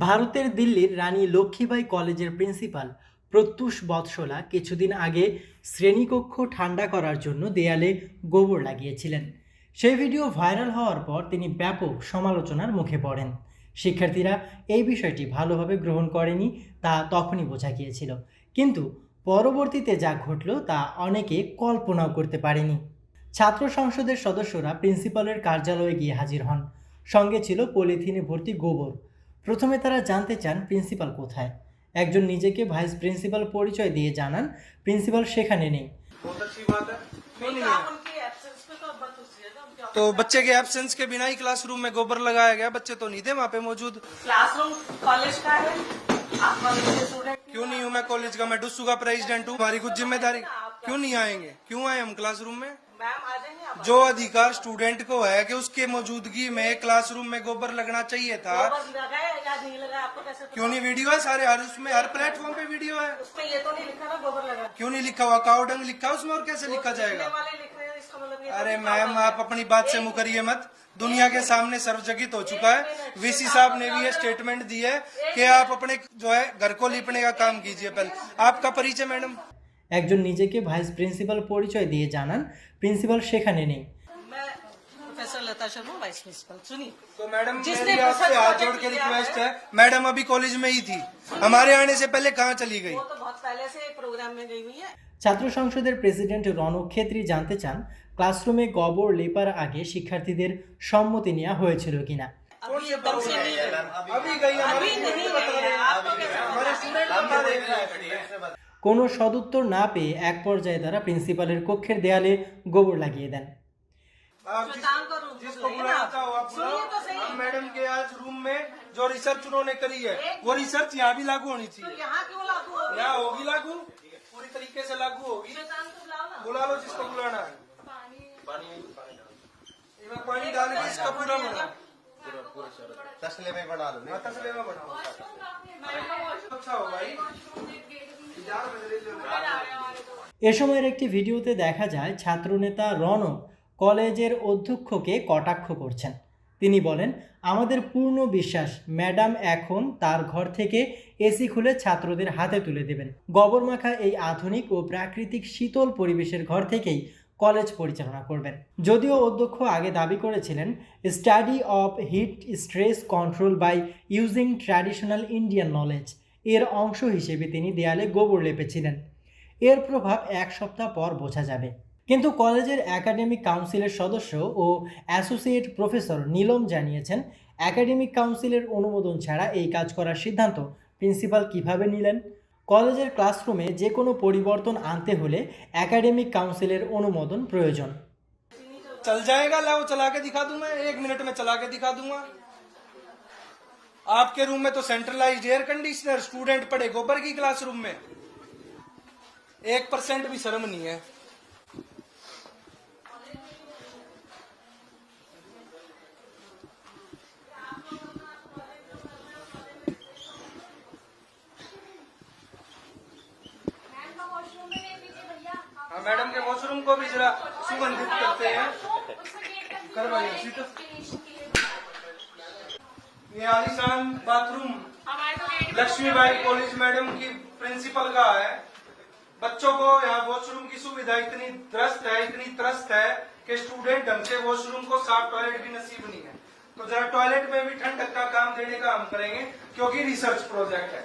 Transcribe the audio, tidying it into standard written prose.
ভারতের দিল্লির রানী লক্ষ্মীবাঈ কলেজের প্রিন্সিপাল প্রত্যুষ বৎসলা কিছুদিন আগে শ্রেণীকক্ষ ঠান্ডা করার জন্য দেয়ালে গোবর লাগিয়েছিলেন। সেই ভিডিও ভাইরাল হওয়ার পর তিনি ব্যাপক সমালোচনার মুখে পড়েন। শিক্ষার্থীরা এই বিষয়টি ভালোভাবে গ্রহণ করেনি তা তখনই বোঝা গিয়েছিল, কিন্তু পরবর্তীতে যা ঘটল তা অনেকে কল্পনাও করতে পারেনি। ছাত্র সংসদের সদস্যরা প্রিন্সিপালের কার্যালয়ে গিয়ে হাজির হন। সঙ্গে ছিল পলিথিনে ভর্তি গোবর। প্রথমে তারা জানতে চান প্রিন্সিপাল কোথায়। একজন নিজেকে ভাইস প্রিন্সিপাল পরিচয় দিয়ে জানান প্রিন্সিপাল সেখানে নেই। बहुत अच्छी बात है। क्यों नहीं है? तो बच्चे के एब्सेंस के बिना ही क्लासरूम में गोबर लगाया गया, बच्चे तो नहीं थे वहाँ पे मौजूद। क्लासरूम कॉलेज का है, आप कॉलेज के स्टूडेंट क्यों नहीं हूँ मैं कॉलेज का? मैं डुस्सू का प्रेसिडेंट हूँ। हमारी कुछ जिम्मेदारी। क्यों नहीं आएंगे? क्यों आए हम क्लासरूम में? मैम आ जाएंगे आप। जो अधिकार स्टूडेंट को है कि उसके मौजूदगी में क्लासरूम में गोबर लगना चाहिए था। बस लगाए या नहीं लगाए आपको कैसे पता? क्यों नहीं? वीडियो है सारे, हर उसमें हर प्लेटफॉर्म पे वीडियो है। उसमें ये तो नहीं लिखा ना गोबर लगा। क्यों नहीं लिखा हुआ? काउडंग लिखा उसमें, और कैसे लिखा लिखने जाएगा? वाले लिख रहे हैं, इसका मतलब ये अरे तो मैम, आप अपनी बात से मुकरिए मत। दुनिया के सामने सर्वजगित हो चुका है। वीसी साहब ने भी ये स्टेटमेंट दी है कि आप अपने जो है घर को लिपने का काम कीजिए। पहले आपका परिचय मैडम। একজন নিজেকে ভাইস প্রিন্সিপাল পরিচয় দিয়ে জানান প্রিন্সিপাল সেখানে নেই। मैं प्रोफेसर लता शर्मा वाइस प्रिंसिपल। सुनिए, तो मैडम जिसने मेरी आपसे प्रोफेसर हाथ प्रोजेक्ट जोड़ के किया रिक्वेस्ट है, है, मैडम अभी कॉलेज में ही थी, हमारे आने से पहले कहाँ चली गई? वो तो बहुत पहले से प्रोग्राम में गई हुई है। ছাত্র সংসদের প্রেসিডেंट রনক খেত্রী জানতে চান ক্লাসরুমে গোবর লেপার আগে শিক্ষার্থীদের সম্মতি নেওয়া হয়েছিল কিনা। अभी एकदम से नहीं है। अभी गई अभी नहीं है, आपको कैसे हमारे पता? स्टूडेंट बता रहे हैं। কোনো সদুত্তর না পেয়ে এক পর্যায়ে তারা प्रिंसिपलेर কক্ষের দেয়ালে গোবর লাগিয়ে দেন। आप काम करूं, जिसको बुलाइए बुलाना ना। चाहो आप बुलाओ। सुनिए तो सही। हम मैडम के आज रूम में जो रिसर्च उन्होंने करी है, वो रिसर्च यहाँ भी लागू होनी तो चाहिए। यहाँ क्यों लागू हो? यहाँ होगी लागू, पूरी तरीके से लागू होगी। शैतान को बुलाओ ना। बुला लो जिसको बुलाना है। इसमें पानी डाल के इसका पूरा बनाओ। तसले में बना लो। हाँ, तसले में बनाओ। अच्छा हो भाई। এ সময়ের একটি ভিডিওতে দেখা যায় ছাত্রনেতা রনক কলেজের অধ্যক্ষকে কটাক্ষ করছেন। তিনি বলেন, আমাদের পূর্ণ বিশ্বাস ম্যাডাম এখন তার ঘর থেকে এসি খুলে ছাত্রদের হাতে তুলে দেবেন। গোবর মাখা এই আধুনিক ও প্রাকৃতিক শীতল পরিবেশের ঘর থেকেই কলেজ পরিচালনা করবেন। যদিও অধ্যক্ষ আগে দাবি করেছিলেন study of heat stress control by using traditional Indian knowledge এর অংশ হিসেবে তিনি দেয়ালে গোবর লেপেছিলেন। এর প্রভাব এক সপ্তাহ পর বোঝা যাবে। কিন্তু কলেজের একাডেমিক কাউন্সিলের সদস্য ও অ্যাসোসিয়েট প্রফেসর নীলম জানিয়েছেন, একাডেমিক কাউন্সিলের অনুমোদন ছাড়া এই কাজ করার সিদ্ধান্ত প্রিন্সিপাল কিভাবে নিলেন। কলেজের ক্লাসরুমে যে কোনো পরিবর্তন আনতে হলে একাডেমিক কাউন্সিলের অনুমোদন প্রয়োজন। चल जाएगा, लाओ चला के दिखा दूं मैं, 1 मिनट में चला के दिखा दूंगा। आपके रूम में तो सेंट्रलाइज्ड एयर कंडीशनर, स्टूडेंट पढ़े गोबर की क्लासरूम में। 1% भी शर्म नहीं है। हाँ, मैडम के वॉशरूम को भी जरा सुगंधित करते हैं। करवाइए सीट। ये आलीशान बाथरूम लक्ष्मीबाई कॉलेज मैडम की प्रिंसिपल का है। बच्चों को यहाँ वॉशरूम की सुविधा इतनी त्रस्त है कि स्टूडेंट ढंग से वॉशरूम को साफ टॉयलेट भी नसीब नहीं है। तो जरा टॉयलेट में भी ठंडक का काम देने का हम करेंगे, क्योंकि रिसर्च प्रोजेक्ट है।